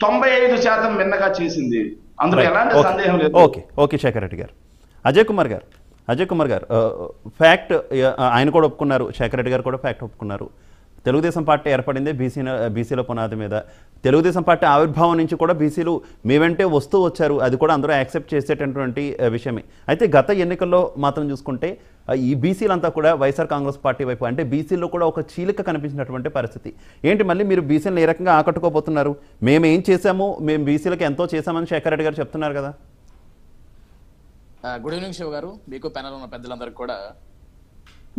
95% మిన్నగా చేసింది. అందులో ఎలాంటి సందేహం లేదు. ఓకే శేఖర్ రెడ్డి గారు. అజయ్ కుమార్ గారు ఫ్యాక్ట్ ఆయన కూడా ఒప్పుకున్నారు, శేఖర్ రెడ్డి గారు కూడా ఫ్యాక్ట్ ఒప్పుకున్నారు. తెలుగుదేశం పార్టీ ఏర్పడింది బీసీల పునాది మీద. తెలుగుదేశం పార్టీ ఆవిర్భావం నుంచి కూడా బీసీలు మీ వెంటే వస్తూ వచ్చారు, అది కూడా అందరూ యాక్సెప్ట్ చేసేటటువంటి విషయమే. అయితే గత ఎన్నికల్లో మాత్రం చూసుకుంటే ఈ బీసీలంతా కూడా వైఎస్ఆర్ కాంగ్రెస్ పార్టీ వైపు, అంటే బీసీల్లో కూడా ఒక చీలిక కనిపించినటువంటి పరిస్థితి. ఏంటి మళ్ళీ మీరు బీసీలను ఏ రకంగా ఆకట్టుకోబోతున్నారు? మేము ఏం చేశాము, మేము బీసీలకు ఎంతో చేశామని శేఖర్ రెడ్డి గారు చెప్తున్నారు కదా. గుడ్ ఈవినింగ్ శివ గారు, మీకు ప్యానల్ ఉన్న పెద్దలందరికీ కూడా.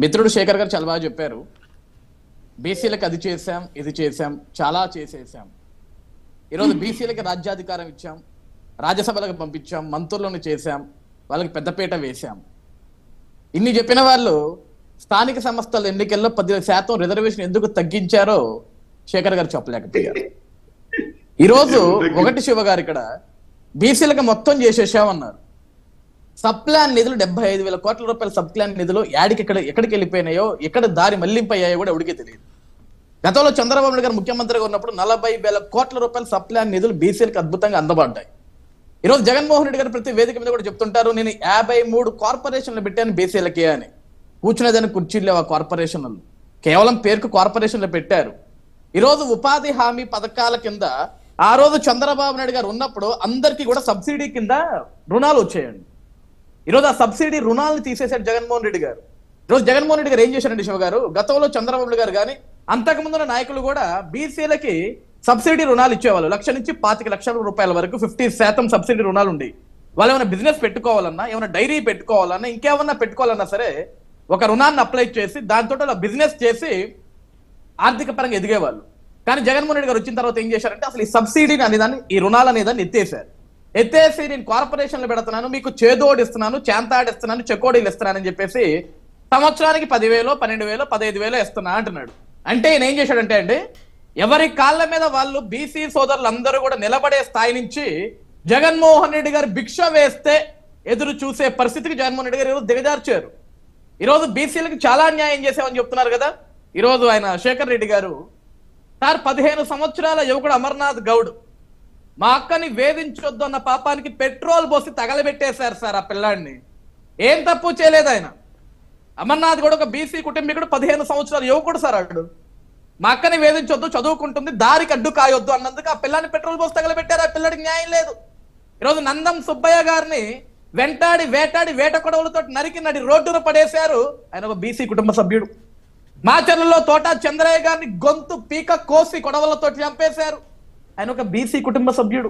మిత్రుడు శేఖర్ గారు చాలా బాగా చెప్పారు. బీసీలకు అది చేశాం, ఇది చేశాం, చాలా చేసేసాం. ఈరోజు బీసీలకి రాజ్యాధికారం ఇచ్చాం, రాజ్యసభలకు పంపించాం, మంత్రులను చేశాం, వాళ్ళకి పెద్దపీట వేశాం. ఇన్ని చెప్పిన వాళ్ళు స్థానిక సంస్థల ఎన్నికల్లో 10% రిజర్వేషన్ ఎందుకు తగ్గించారో శేఖర్ గారు చెప్పలేకపోయారు. ఈరోజు ఒకటి శివ గారు, ఇక్కడ బీసీలకు మొత్తం చేసేసామన్నారు. సబ్ ప్లాన్ నిధులు 75,000 కోట్ల రూపాయల సబ్ ప్లాన్ నిధులు ఎక్కడికి వెళ్ళిపోయినాయో, ఎక్కడ దారి మళ్లింపయ్యాయో కూడా ఎవరికీ తెలియదు. గతంలో చంద్రబాబు నాయుడు గారు ముఖ్యమంత్రిగా ఉన్నప్పుడు 40,000 కోట్ల రూపాయల సబ్ ప్లాన్ నిధులు బీసీలకు అద్భుతంగా అందబడ్డాయి. ఈరోజు జగన్మోహన్ రెడ్డి గారు ప్రతి వేదిక మీద కూడా చెప్తుంటారు, నేను 53 కార్పొరేషన్లు పెట్టాను బీసీలకే అని. కూర్చునేదాన్ని కుర్చీలు లేవు ఆ కార్పొరేషన్లు, కేవలం పేరుకు కార్పొరేషన్లు పెట్టారు. ఈరోజు ఉపాధి హామీ పథకాల కింద ఆ రోజు చంద్రబాబు నాయుడు గారు ఉన్నప్పుడు అందరికీ కూడా సబ్సిడీ కింద రుణాలు వచ్చాయండి. ఈరోజు ఆ సబ్సిడీ రుణాలను తీసేశాడు జగన్మోహన్ రెడ్డి గారు. ఈరోజు జగన్మోహన్ రెడ్డి గారు ఏం చేశారండి శివ గారు, గతంలో చంద్రబాబు నాయుడు గారు కానీ అంతకుముందున్న నాయకులు కూడా బీసీలకి సబ్సిడీ రుణాలు ఇచ్చేవాళ్ళు. 1,00,000 నుంచి 25,00,000 రూపాయల వరకు 50% సబ్సిడీ రుణాలు ఉండి, వాళ్ళు ఏమైనా బిజినెస్ పెట్టుకోవాలన్నా, ఏమైనా డైరీ పెట్టుకోవాలన్నా, ఇంకేమన్నా పెట్టుకోవాలన్నా సరే ఒక రుణాన్ని అప్లై చేసి దాంతో అలా బిజినెస్ చేసి ఆర్థిక పరంగా ఎదిగేవాళ్ళు. కానీ జగన్మోహన్ రెడ్డి గారు వచ్చిన తర్వాత ఏం చేశారంటే అసలు ఈ సబ్సిడీని అనేదాన్ని, ఈ రుణాలు అనేదాన్ని ఎత్తేసి నేను కార్పొరేషన్లు పెడుతున్నాను, మీకు చేదోడు ఇస్తున్నాను, చేంతాడు ఇస్తున్నాను, చెకోడీలు ఇస్తున్నానని చెప్పేసి సంవత్సరానికి 10,000, 12,000, 15,000 ఇస్తున్నా అంటున్నాడు. అంటే ఈయన ఏం చేశాడంటే అండి, ఎవరి కాళ్ళ మీద వాళ్ళు బీసీ సోదరులు అందరూ కూడా నిలబడే స్థాయి నుంచి జగన్మోహన్ రెడ్డి గారు భిక్ష వేస్తే ఎదురు చూసే పరిస్థితికి జగన్మోహన్ రెడ్డి గారు ఈరోజు దిగజార్చారు. ఈరోజు బీసీలకు చాలా అన్యాయం చేసామని చెప్తున్నారు కదా. ఈరోజు ఆయన శేఖర్ రెడ్డి గారు, సార్ 15 సంవత్సరాల యువకుడు అమర్నాథ్ గౌడ్ మా అక్కని వేధించొద్దు అన్న పాపానికి పెట్రోల్ పోసి తగలబెట్టేశారు సార్ ఆ పిల్లాడిని. ఏం తప్పు చేయలేదు ఆయన. అమర్నాథ్ కూడా ఒక బీసీ కుటుంబీకుడు, 15 సంవత్సరాల యువకుడు సార్. అక్కడ మా అక్కని వేధించొద్దు, చదువుకుంటుంది, దారికి అడ్డు కాయొద్దు అన్నందుకు ఆ పిల్లాన్ని పెట్రోల్ పోసి తగలబెట్టారు. ఆ పిల్లడికి న్యాయం లేదు. ఈరోజు నందం సుబ్బయ్య గారిని వేటాడి వేట కొడవలతో నరికి నడి రోడ్డును పడేశారు. ఆయన ఒక బీసీ కుటుంబ సభ్యుడు. మాచర్లలో తోట చంద్రయ్య గారిని గొంతు పీక కోసి కొడవలతో చంపేశారు. ఆయన ఒక బీసీ కుటుంబ సభ్యుడు.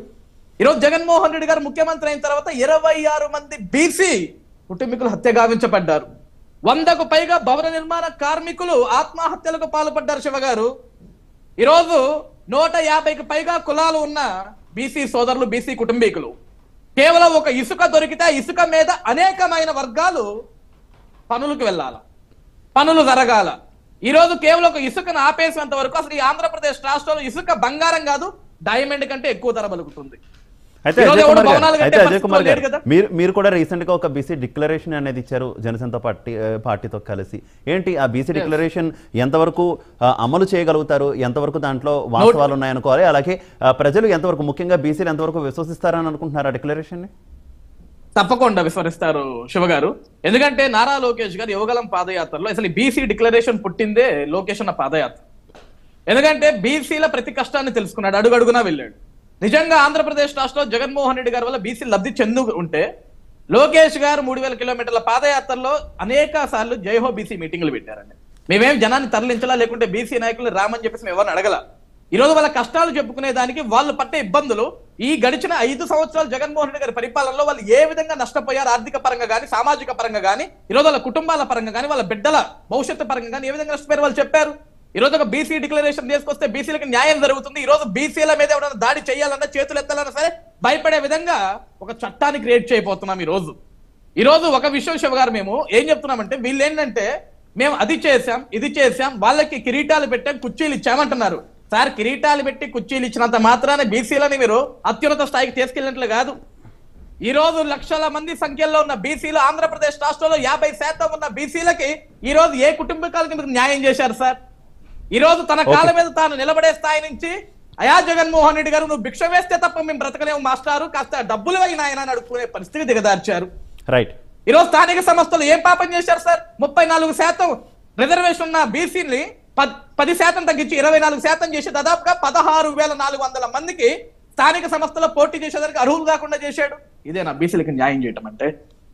ఈరోజు జగన్మోహన్ రెడ్డి గారు ముఖ్యమంత్రి అయిన తర్వాత 26 మంది బీసీ కుటుంబీకులు హత్య గావించబడ్డారు. 100కు పైగా భవన నిర్మాణ కార్మికులు ఆత్మహత్యలకు పాల్పడ్డారు శివ గారు. ఈరోజు 150కి పైగా కులాలు ఉన్న బీసీ సోదరులు, బీసీ కుటుంబీకులు, కేవలం ఒక ఇసుక దొరికితే ఇసుక మీద అనేకమైన వర్గాలు పనులకు వెళ్ళాల, పనులు జరగాల. ఈరోజు కేవలం ఒక ఇసుకను ఆపేసినంత వరకు అసలు ఈ ఆంధ్రప్రదేశ్ రాష్ట్రంలో ఇసుక బంగారం కాదు, డైమండ్ కంటే ఎక్కువ ధర పలుకుతుంది. అయితే అజయ్ కుమార్ గారు, మీరు కూడా రీసెంట్ గా ఒక బీసీ డిక్లరేషన్ అనేది ఇచ్చారు జనసేన పార్టీతో కలిసి. ఏంటి ఆ బీసీ డిక్లరేషన్ ఎంతవరకు అమలు చేయగలుగుతారు, ఎంతవరకు దాంట్లో వాస్తవాలు ఉన్నాయనుకోవాలి, అలాగే ప్రజలు ఎంతవరకు, ముఖ్యంగా బీసీలు ఎంతవరకు విశ్వసిస్తారని అనుకుంటున్నారు ఆ డిక్లరేషన్ ని? తప్పకుండా విస్మరిస్తారు శివ గారు. ఎందుకంటే నారా లోకేష్ గారు యువగలం పాదయాత్రలో అసలు బీసీ డిక్లరేషన్ పుట్టిందే లోకేష్ అన్న పాదయాత్ర. ఎందుకంటే బీసీల ప్రతి కష్టాన్ని తెలుసుకున్నాడు, అడుగడుగునా వెళ్ళాడు. నిజంగా ఆంధ్రప్రదేశ్ రాష్ట్రంలో జగన్మోహన్ రెడ్డి గారి వల్ల బీసీ లబ్ధి చెందు ఉంటే లోకేష్ గారు 3,000 కిలోమీటర్ల పాదయాత్రలో అనేక సార్లు జైహో బీసీ మీటింగ్లు పెట్టారండి. మేమేం జనాన్ని తరలించలా, లేకుంటే బీసీ నాయకులు రామని చెప్పేసి మేము ఎవరిని అడగల. ఈరోజు వాళ్ళ కష్టాలు చెప్పుకునే దానికి, వాళ్ళు పట్టే ఇబ్బందులు, ఈ గడిచిన 5 సంవత్సరాలు జగన్మోహన్ రెడ్డి గారి పరిపాలనలో వాళ్ళు ఏ విధంగా నష్టపోయారు, ఆర్థిక పరంగా కానీ, సామాజిక పరంగా కానీ, ఈరోజు వాళ్ళ కుటుంబాల పరంగా కానీ, వాళ్ళ బిడ్డల భవిష్యత్తు పరంగా కానీ ఏ విధంగా నష్టపోయారు వాళ్ళు చెప్పారు. ఈరోజు ఒక బీసీ డిక్లరేషన్ తీసుకొస్తే బీసీలకు న్యాయం జరుగుతుంది. ఈరోజు బీసీల మీద ఎవరైనా దాడి చేయాలన్నా, చేతులు ఎత్తాలన్నా సరే భయపడే విధంగా ఒక చట్టాన్ని క్రియేట్ చేయబోతున్నాం. ఈరోజు ఒక విషయం శివ గారు, మేము ఏం చెప్తున్నామంటే, వీళ్ళు ఏంటంటే మేము అది చేశాం, ఇది చేశాం, వాళ్ళకి కిరీటాలు పెట్టాం, కుర్చీలు ఇచ్చామంటున్నారు. సార్, కిరీటాలు పెట్టి కుర్చీలు ఇచ్చినంత మాత్రాన్ని బీసీలని మీరు అత్యున్నత స్థాయికి తీసుకెళ్ళినట్లు కాదు. ఈరోజు లక్షల మంది సంఖ్యలో ఉన్న బీసీలు, ఆంధ్రప్రదేశ్ రాష్ట్రంలో 50% ఉన్న బీసీలకి ఈరోజు ఏ కుటుంబకాలకి మీరు న్యాయం చేశారు సార్? ఈరోజు తన కాళ్ళ మీద తాను నిలబడే స్థాయి నుంచి అయా జగన్మోహన్ రెడ్డి గారు నువ్వు భిక్ష వేస్తే తప్ప మేము బ్రతకలేము మాస్టారు, కాస్త డబ్బులు అయిన ఆయన అని అడుక్కునే పరిస్థితికి దిగదార్చారు. రైట్. ఈరోజు స్థానిక సంస్థలు ఏం పాపం చేశారు సార్? 34% రిజర్వేషన్ ఉన్న బీసీని 10% తగ్గించి 24% చేసి దాదాపుగా 16,400 మందికి స్థానిక సంస్థలో పోటీ చేసేదానికి అర్హులు కాకుండా చేశాడు. ఇదేనా బీసీలకి న్యాయం చేయటం అంటే?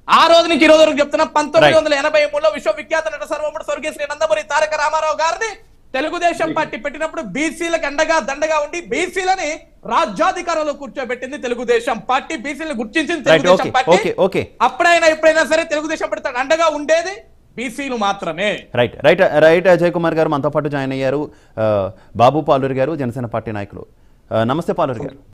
ఆ రోజు నుంచి ఈ రోజు వరకు చెప్తున్నా 1983లో విశ్వవిఖ్యాత నట సర్వముడు స్వర్గీయ శ్రీ నందమూరి తారక రామారావు గారిని తెలుగుదేశం పార్టీ పెట్టినప్పుడు బీసీలకు అండగా దండగా ఉండి బీసీలని రాజ్యాధికారంలో కూర్చోబెట్టింది తెలుగుదేశం పార్టీ. బీసీలను గుర్తించింది తెలుగుదేశం పార్టీ. అప్పుడైనా ఎప్పుడైనా సరే తెలుగుదేశం పార్టీ అండగా ఉండేది బీసీలు మాత్రమే. Right right right. Ajay Kumar గారు మనతో పాటు జాయిన్ అయ్యారు. బాబు పాలూరి గారు జనసేన పార్టీ నాయకులు. నమస్తే పాలూరి గారు.